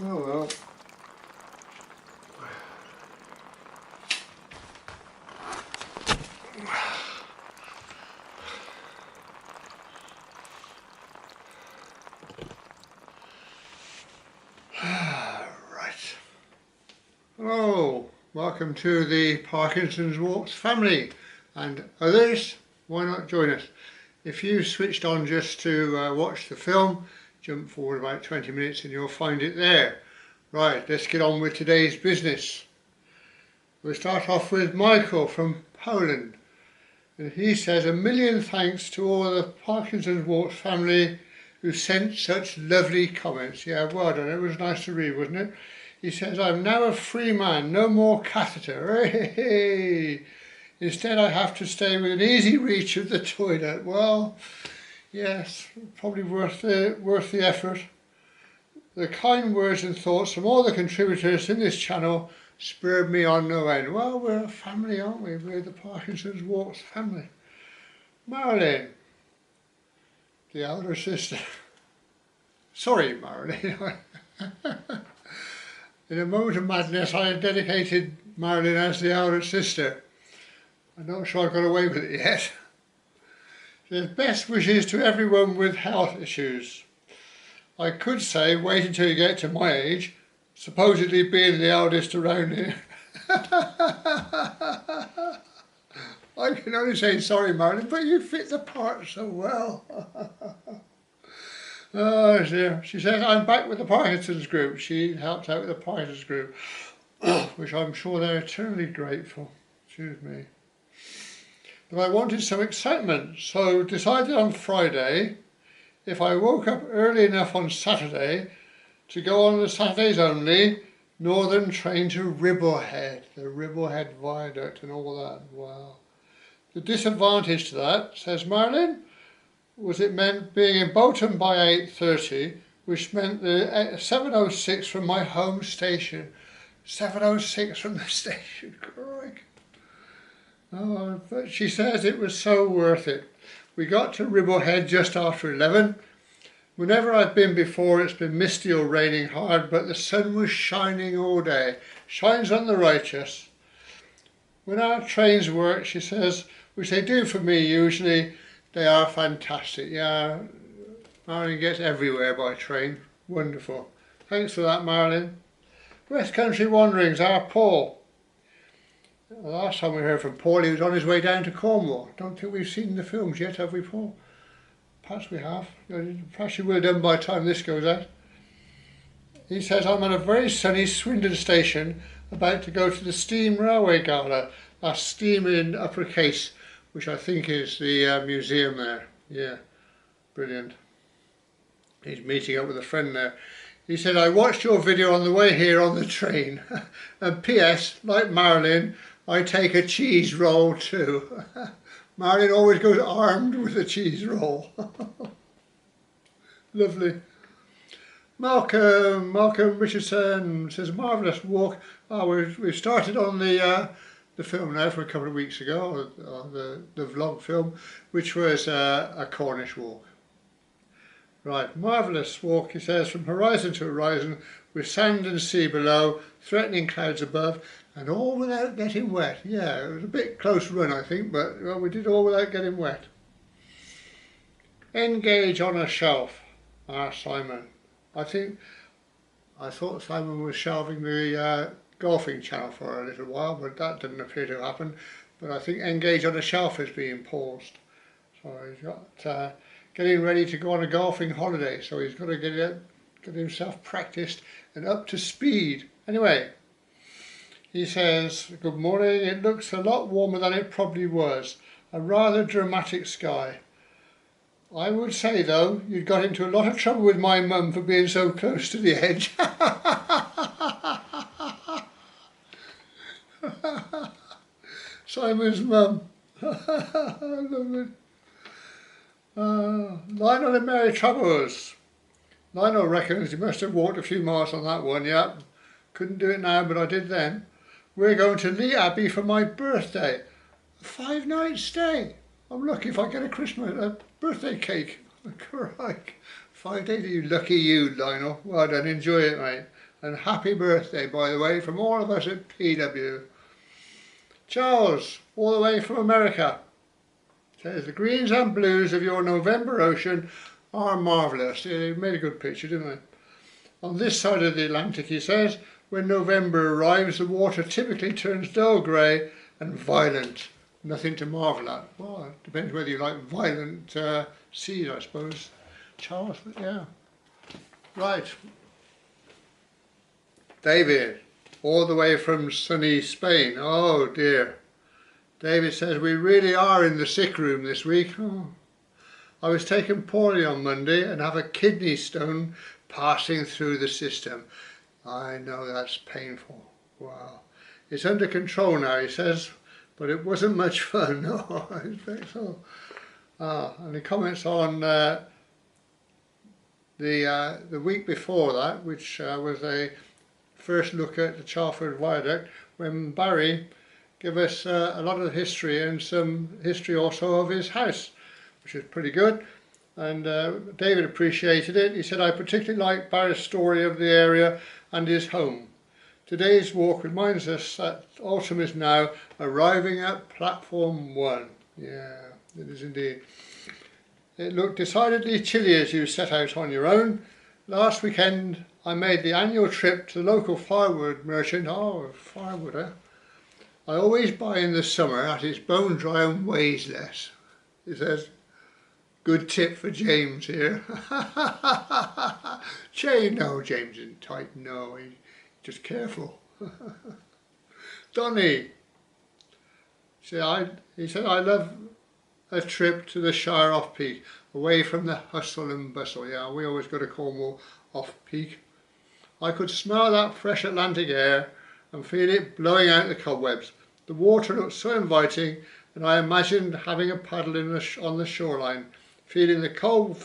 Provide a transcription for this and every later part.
Oh well. Right. Hello, welcome to the Parkinson's Walks family and others. Why not join us? If you switched on just to watch the film, jump forward about 20 minutes and you'll find it there. Right, let's get on with today's business. We'll start off with Michael from Poland. And he says, "A million thanks to all the Parkinson's Walks family who sent such lovely comments." Yeah, well done. It was nice to read, wasn't it? He says, "I'm now a free man, no more catheter. Hey! Instead I have to stay within easy reach of the toilet." Well, yes, probably worth the effort. The kind words and thoughts from all the contributors in this channel spurred me on no end. Well, we're a family, aren't we? We're the Parkinson's Walks family. Marilyn, the elder sister. Sorry, Marilyn. In a moment of madness, I had dedicated Marilyn as the elder sister. I'm not sure I got away with it yet. Says, "Best wishes to everyone with health issues. I could say wait until you get to my age, supposedly being the eldest around here." I can only say sorry, Marilyn, but you fit the part so well. Oh dear. She says, "I'm back with the Parkinson's group." She helped out with the Parkinson's group, which I'm sure they're eternally grateful. Excuse me. But I wanted some excitement, so decided on Friday, if I woke up early enough on Saturday, to go on the Saturdays only Northern train to Ribblehead, the Ribblehead viaduct and all that. Wow. The disadvantage to that, says Marilyn, was it meant being in Bolton by 8:30, which meant the 7:06 from my home station. 7:06 from the station, crikey. Oh, but she says it was so worth it. We got to Ribblehead just after 11. Whenever I've been before, it's been misty or raining hard, but the sun was shining all day. Shines on the righteous. When our trains work, she says, which they do for me usually, they are fantastic. Yeah, Marilyn gets everywhere by train. Wonderful. Thanks for that, Marilyn. West Country Wanderings, our Paul. The last time we heard from Paul, he was on his way down to Cornwall. Don't think we've seen the films yet, have we, Paul? Perhaps we have. Perhaps you will have done by the time this goes out. He says, "I'm at a very sunny Swindon station, about to go to the Steam Railway Gala." That's Steam in uppercase, which I think is the museum there. Yeah, brilliant. He's meeting up with a friend there. He said, "I watched your video on the way here on the train. And P.S., like Marilyn, I take a cheese roll too." Marilyn always goes armed with a cheese roll. Lovely. Malcolm Richardson says, "Marvellous walk." We've started on the film now for a couple of weeks ago, the vlog film, which was a Cornish walk. Right, marvellous walk, he says, from horizon to horizon, with sand and sea below, threatening clouds above, and all without getting wet. Yeah, it was a bit close run, I think, but well, we did all without getting wet. Engage on a shelf, asked Simon. I thought Simon was shelving the golfing channel for a little while, but that didn't appear to happen. But I think Engage on a Shelf is being paused. So he's got getting ready to go on a golfing holiday, so he's got to get himself practiced and up to speed. Anyway, he says, "Good morning, it looks a lot warmer than it probably was. A rather dramatic sky. I would say though, you got into a lot of trouble with my mum for being so close to the edge." Simon's mum. I love it. Lionel and Mary Troubles. Lionel reckons he must have walked a few miles on that one. Yep. Couldn't do it now, but I did then. "We're going to Lee Abbey for my birthday. A 5-night stay. I'm lucky if I get a birthday cake." Crikey. 5 days, you lucky you, Lionel. Well done, enjoy it, mate. And happy birthday, by the way, from all of us at PW. Charles, all the way from America, says the greens and blues of your November ocean are marvellous. They made a good picture, didn't they? On this side of the Atlantic, he says, when November arrives, the water typically turns dull grey and violent. Nothing to marvel at. Well, it depends whether you like violent seas, I suppose. Charles, yeah. Right. David, all the way from sunny Spain. Oh dear. David says, we really are in the sick room this week. Oh. I was taken poorly on Monday and have a kidney stone passing through the system. I know that's painful. Wow. It's under control now, he says, but it wasn't much fun. No, I expect so. And he comments on the week before that, which was a first look at the Chalford viaduct, when Barry gave us a lot of the history and some history also of his house, which was pretty good. And David appreciated it. He said, I particularly like Barry's story of the area and his home. Today's walk reminds us that autumn is now arriving at platform 1. Yeah, it is indeed. It looked decidedly chilly as you set out on your own. Last weekend I made the annual trip to the local firewood merchant. Oh, firewood, eh? I always buy in the summer as it's bone dry and weighs less. He says, good tip for James here. No, James isn't tight, no, he's just careful. Donny, he said, I love a trip to the Shire off-peak, away from the hustle and bustle. Yeah, we always go to Cornwall off-peak. I could smell that fresh Atlantic air and feel it blowing out the cobwebs. The water looked so inviting, and I imagined having a paddle on the shoreline, feeling the cold,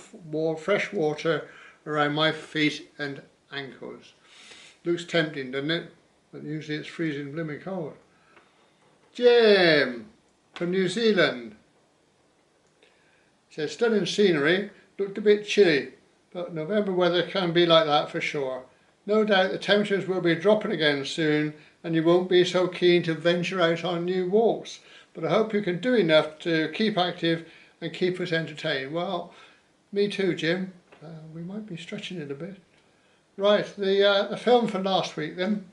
fresh water around my feet and ankles. Looks tempting, doesn't it? But usually it's freezing blooming cold. Jim from New Zealand says, stunning scenery, looked a bit chilly, but November weather can be like that for sure. No doubt the temperatures will be dropping again soon and you won't be so keen to venture out on new walks. But I hope you can do enough to keep active and keep us entertained. Well, me too, Jim. We might be stretching it a bit. Right, the film for last week then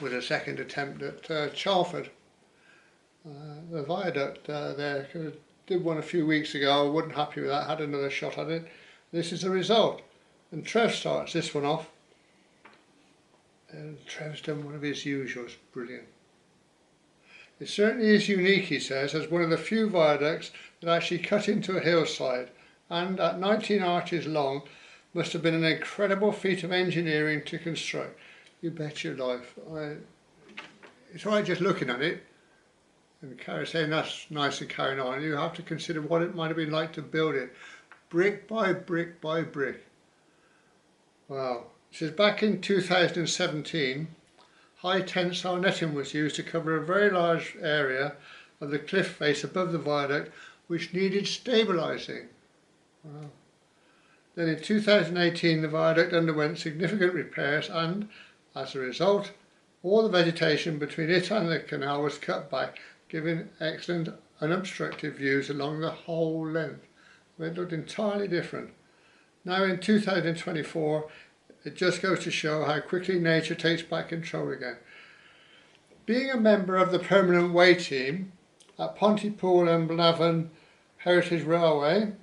was a second attempt at Chalford. The viaduct there, did one a few weeks ago, I wasn't happy with that, had another shot at it. This is the result. And Trev starts this one off. And Trev's done one of his usuals, brilliant. It certainly is unique, he says, as one of the few viaducts that actually cut into a hillside, and at 19 arches long, must have been an incredible feat of engineering to construct. You bet your life. It's all right just looking at it and saying that's nice and carrying on. You have to consider what it might have been like to build it, brick by brick by brick. Wow. It says back in 2017, high tensile netting was used to cover a very large area of the cliff face above the viaduct which needed stabilising. Wow. Then in 2018 the viaduct underwent significant repairs and, as a result, all the vegetation between it and the canal was cut back, giving excellent unobstructed views along the whole length. It looked entirely different. Now in 2024, it just goes to show how quickly nature takes back control again. Being a member of the Permanent Way team at Pontypool and Malvern Heritage Railway,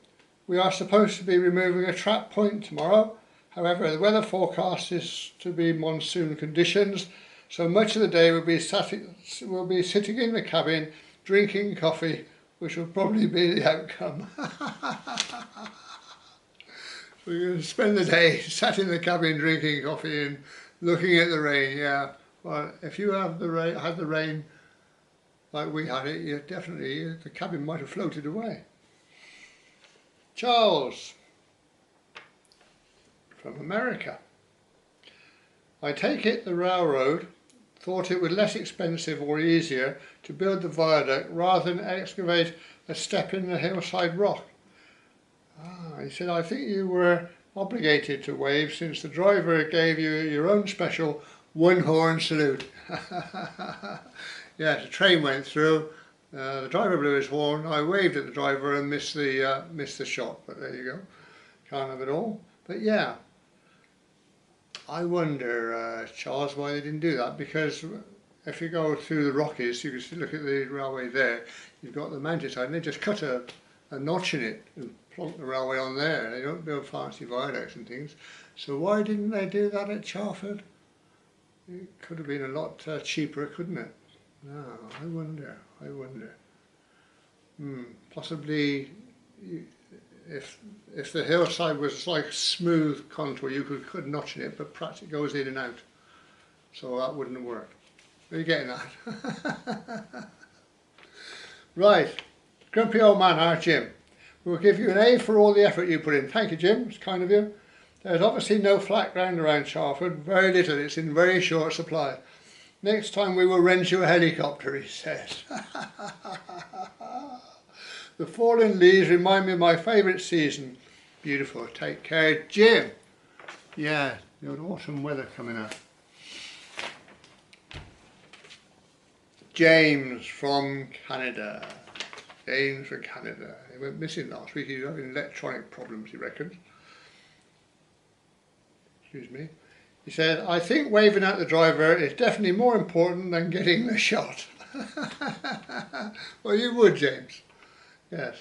we are supposed to be removing a trap point tomorrow. However, the weather forecast is to be monsoon conditions, so much of the day we'll be sitting in the cabin drinking coffee, which will probably be the outcome. We're going to spend the day sat in the cabin drinking coffee and looking at the rain. Yeah, well, if you have had the rain like we had it, you definitely the cabin might have floated away. Charles from America. I take it the railroad thought it was less expensive or easier to build the viaduct rather than excavate a step in the hillside rock. He said, I think you were obligated to wave since the driver gave you your own special one horn salute. Yeah, the train went through, the driver blew his horn, I waved at the driver and missed the shot, but there you go, can't have it all. But yeah, I wonder, Charles, why they didn't do that, because if you go through the Rockies, you can see, look at the railway there, you've got the mountainside, and they just cut a notch in it and plonk the railway on there. They don't build fancy viaducts and things. So why didn't they do that at Chalford? It could have been a lot cheaper, couldn't it? No, I wonder. Possibly if the hillside was like smooth contour, you could notch in it, but perhaps it goes in and out. So that wouldn't have worked. Are you getting that? Right, grumpy old man, our Jim. We'll give you an A for all the effort you put in. Thank you, Jim, it's kind of you. There's obviously no flat ground around Chalford, very little, it's in very short supply. Next time we will rent you a helicopter, he says. The fallen leaves remind me of my favourite season. Beautiful, take care, Jim. Yeah, the autumn weather coming up. James from Canada. James from Canada. He went missing last week. He's having electronic problems, he reckons. Excuse me. He said, I think waving at the driver is definitely more important than getting the shot. Well, you would, James. Yes.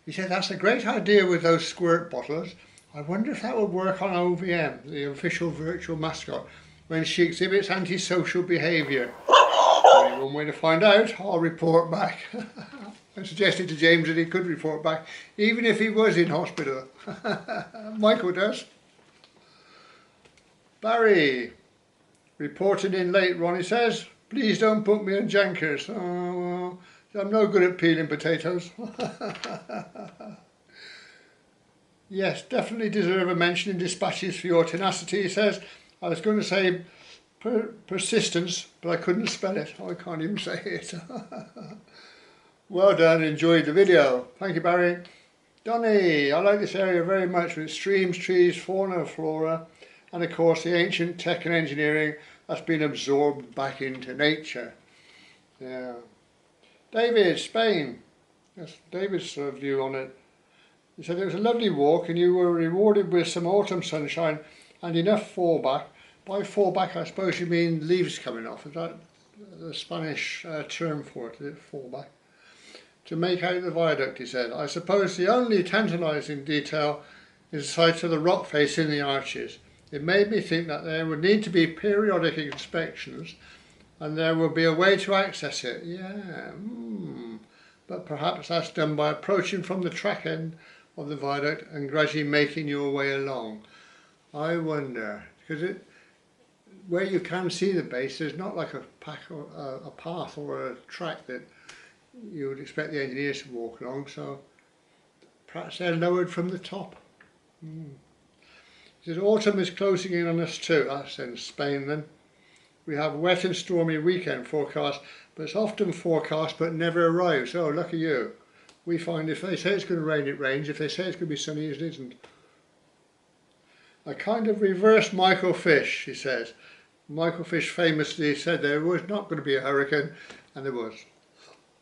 He said, that's a great idea with those squirt bottles. I wonder if that would work on OVM, the official virtual mascot, when she exhibits antisocial behaviour. Only one way to find out. I'll report back. I suggested to James that he could report back, even if he was in hospital. Michael does. Barry, reported in late, Ronnie says, please don't put me on Jankers. Oh, well, I'm no good at peeling potatoes. Yes, definitely deserve a mention in dispatches for your tenacity, he says. I was going to say persistence, but I couldn't spell it. I can't even say it. Well done, enjoyed the video. Thank you, Barry. Donny, I like this area very much with streams, trees, fauna, flora, and of course the ancient tech and engineering that's been absorbed back into nature. Yeah. David, Spain. That's David's view on it. He said it was a lovely walk and you were rewarded with some autumn sunshine and enough fallback. By fallback I suppose you mean leaves coming off. Is that the Spanish term for it? Is it fallback? To make out the viaduct, he said. I suppose the only tantalising detail is the sight of the rock face in the arches. It made me think that there would need to be periodic inspections and there will be a way to access it. Yeah, but perhaps that's done by approaching from the track end of the viaduct and gradually making your way along. I wonder, because where you can see the base, there's not like a path or a track that you would expect the engineers to walk along, so perhaps they're lowered from the top. He says, autumn is closing in on us too. That's in Spain then. We have a wet and stormy weekend forecast, but it's often forecast but never arrives. Oh, lucky you. We find if they say it's going to rain, it rains. If they say it's going to be sunny, it isn't. A kind of reverse Michael Fish, he says. Michael Fish famously said there was not going to be a hurricane, and there was.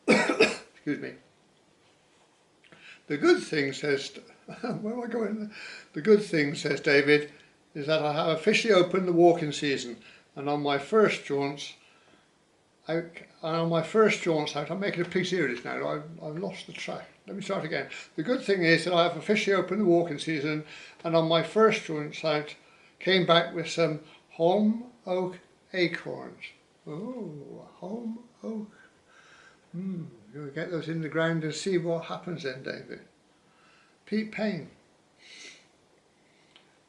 Excuse me. The good thing, says, where am I going? The good thing, says David, is that I have officially opened the walking season, and on my first jaunts out, I'm making a big series now. I've lost the track. Let me start again. The good thing is that I have officially opened the walking season, and on my first jaunts out, came back with some holm oak acorns. Oh, holm oak. You'll get those in the ground and see what happens then, David. Pete Payne.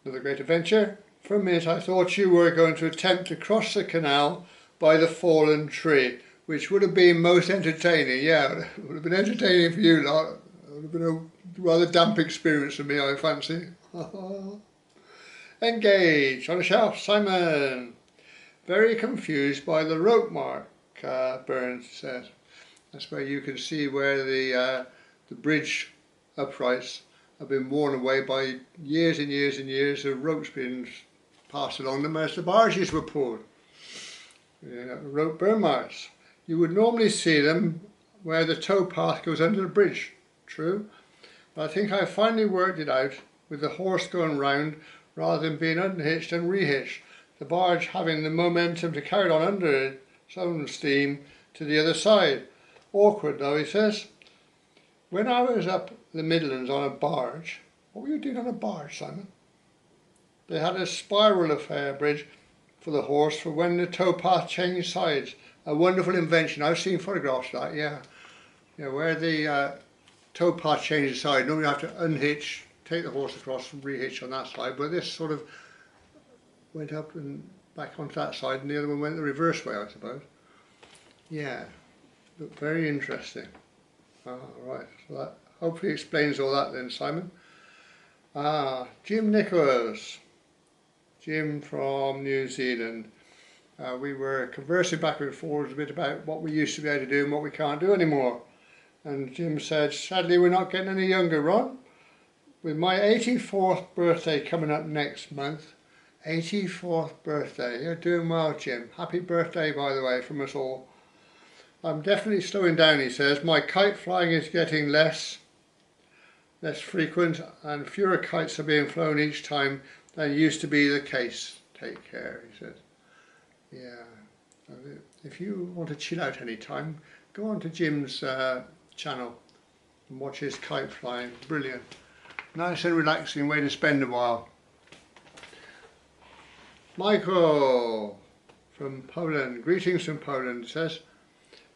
Another great adventure. For a minute I thought you were going to attempt to cross the canal by the fallen tree, which would have been most entertaining. Yeah, it would have been entertaining for you lot. It would have been a rather damp experience for me, I fancy. Engage on a shelf, Simon. Very confused by the rope mark, Burns says. That's where you can see where the bridge uprights have been worn away by years and years and years of ropes being passed along them as the barges were pulled. Rope burn marks. You would normally see them where the towpath goes under the bridge, true, but I think I finally worked it out with the horse going round rather than being unhitched and rehitched, the barge having the momentum to carry it on under its own steam to the other side. Awkward though, he says. When I was up the Midlands on a barge, what were you doing on a barge, Simon? They had a spiral affair bridge for the horse for when the towpath changed sides. A wonderful invention. I've seen photographs of that, yeah. Where the towpath changes side, normally you have to unhitch, take the horse across and rehitch on that side, but this sort of went up and back onto that side and the other one went the reverse way, I suppose. Yeah, looked very interesting. Right, so that hopefully explains all that then, Simon. Jim Nicholas. Jim from New Zealand. We were conversing back and forwards a bit about what we used to be able to do and what we can't do anymore. And Jim said, sadly we're not getting any younger, Ron. With my 84th birthday coming up next month. 84th birthday. You're doing well, Jim. Happy birthday, by the way, from us all. I'm definitely slowing down, he says. My kite flying is getting less frequent and fewer kites are being flown each time than used to be the case. Take care, he says. Yeah, if you want to chill out any time, go on to Jim's channel and watch his kite flying. Brilliant. Nice and relaxing way to spend a while. Michael from Poland, greetings from Poland, says,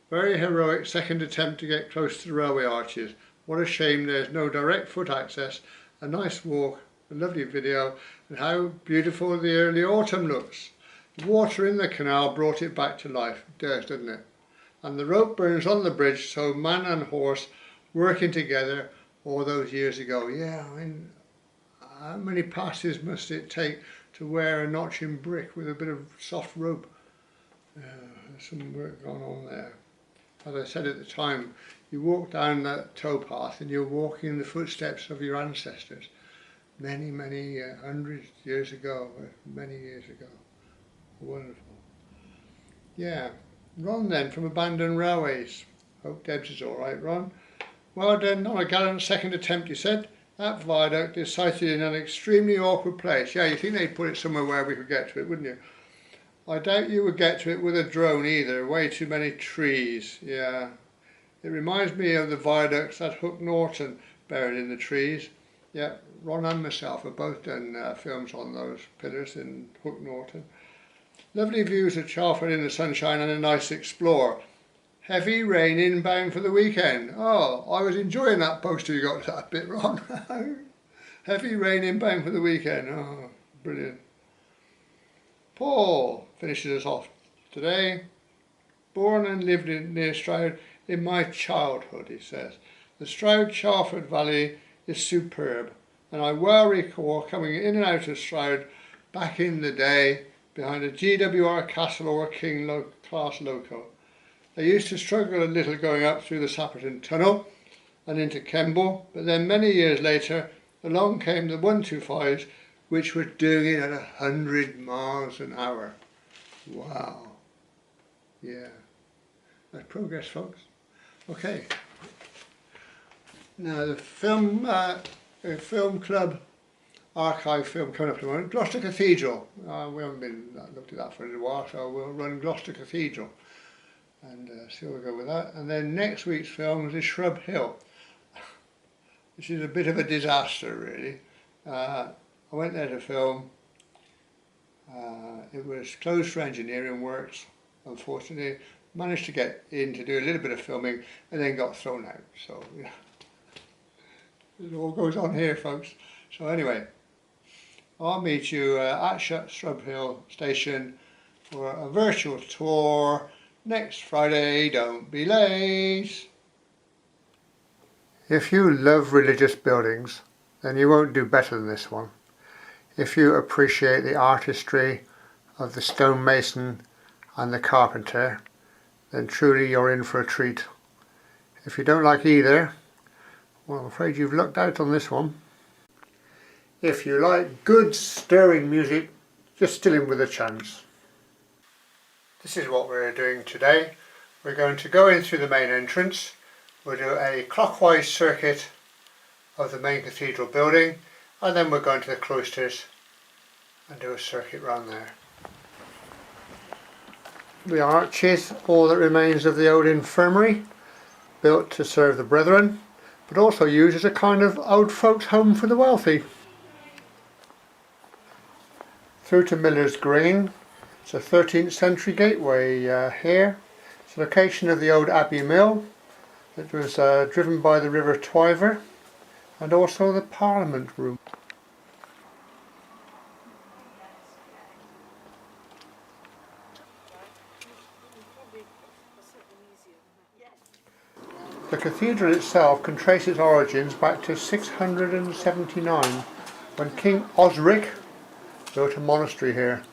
very heroic second attempt to get close to the railway arches. What a shame there's no direct foot access. A nice walk, a lovely video, and how beautiful the early autumn looks. The water in the canal brought it back to life. It does, doesn't it? And the rope burns on the bridge, so man and horse working together all those years ago. Yeah, I mean, how many passes must it take to wear a notch in brick with a bit of soft rope? There's some work going on there. As I said at the time, you walk down that towpath and you're walking in the footsteps of your ancestors. Many, many hundreds of years ago, many years ago. Wonderful. Yeah, Ron then from Abandoned Railways. Hope Debs is all right, Ron. Well done on a gallant second attempt, he said. That viaduct is sited in an extremely awkward place. Yeah, you think they'd put it somewhere where we could get to it, wouldn't you? I doubt you would get to it with a drone either. Way too many trees. Yeah. It reminds me of the viaducts at Hook Norton, buried in the trees. Yeah, Ron and myself have both done films on those pillars in Hook Norton. Lovely views of Chalford in the sunshine and a nice explore. Heavy rain inbound for the weekend. Oh, I was enjoying that poster you got that bit, Ron. Heavy rain inbound for the weekend. Oh, brilliant. Paul finishes us off today. Born and lived near Stroud in my childhood, he says. The Stroud Chalford Valley is superb, and I well recall coming in and out of Stroud back in the day behind a GWR Castle or a King class loco. They used to struggle a little going up through the Sapperton Tunnel and into Kemble, but then many years later along came the 125s, which were doing it at 100 miles an hour. Wow. Yeah. That's progress, folks. Okay. Now the film club archive film coming up tomorrow, Gloucester Cathedral. We haven't looked at that for a little while, so we'll run Gloucester Cathedral and see where we go with that. And then next week's film is Shrub Hill, which is a bit of a disaster, really. I went there to film. It was closed for engineering works, unfortunately. Managed to get in to do a little bit of filming and then got thrown out. So yeah, it all goes on here, folks. So anyway, I'll meet you at Shrub Hill Station for a virtual tour next Friday. Don't be late. If you love religious buildings, then you won't do better than this one. If you appreciate the artistry of the stonemason and the carpenter, then truly you're in for a treat. If you don't like either, well, I'm afraid you've lucked out on this one. If you like good stirring music, you're still in with a chance. This is what we're doing today. We're going to go in through the main entrance. We'll do a clockwise circuit of the main cathedral building, and then we're going to the cloisters and do a circuit round there. The arch is all that remains of the old infirmary, built to serve the brethren, but also used as a kind of old folks' home for the wealthy. Through to Miller's Green. It's a 13th century gateway here. It's the location of the old Abbey Mill that was driven by the River Twyver, and also the Parliament Room. The cathedral itself can trace its origins back to 679, when King Osric built a monastery here.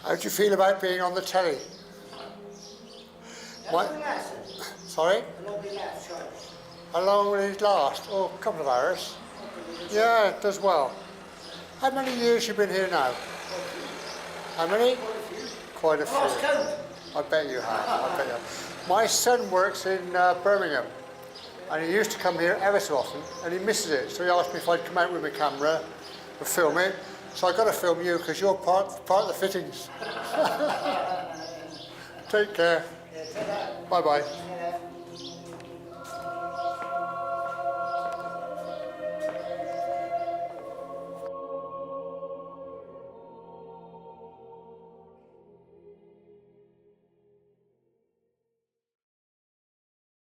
How do you feel about being on the telly? Sorry? How long will it last? Oh, a couple of hours. Yeah, it does well. How many years have you been here now? How many? Quite a few. I bet you have. I bet you have. My son works in Birmingham, and he used to come here ever so often, and he misses it. So he asked me if I'd come out with my camera and film it. So I've got to film you because you're part of the fittings. Take care. Bye bye.